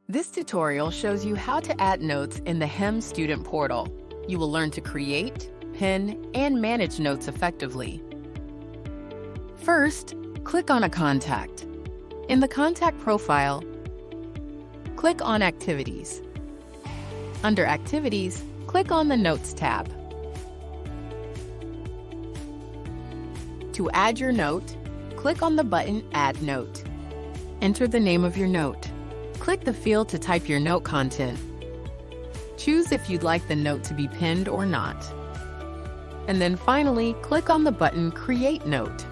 This tutorial shows you how to add notes in the HEMSP Student Portal. You will learn to create, pin, and manage notes effectively. First, click on a contact. In the contact profile, click on Activities. Under Activities, click on the Notes tab. To add your note, click on the button Add Note. Enter the name of your note. Click the field to type your note content. Choose if you'd like the note to be pinned or not. And then finally, click on the button Create Note.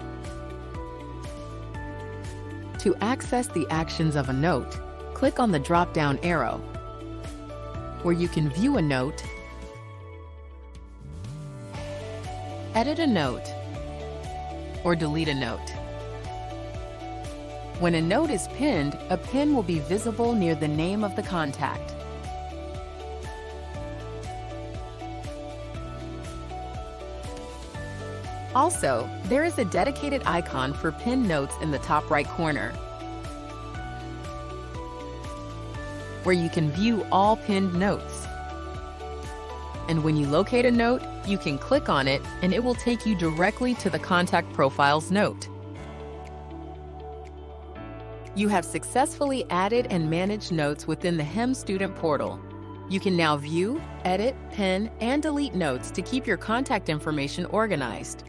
To access the actions of a note, click on the drop-down arrow, where you can view a note, edit a note, or delete a note. When a note is pinned, a pin will be visible near the name of the contact. Also, there is a dedicated icon for pinned notes in the top right corner, where you can view all pinned notes. And when you locate a note, you can click on it and it will take you directly to the contact profile's note. You have successfully added and managed notes within the HEMSP Student Portal. You can now view, edit, pin, and delete notes to keep your contact information organized.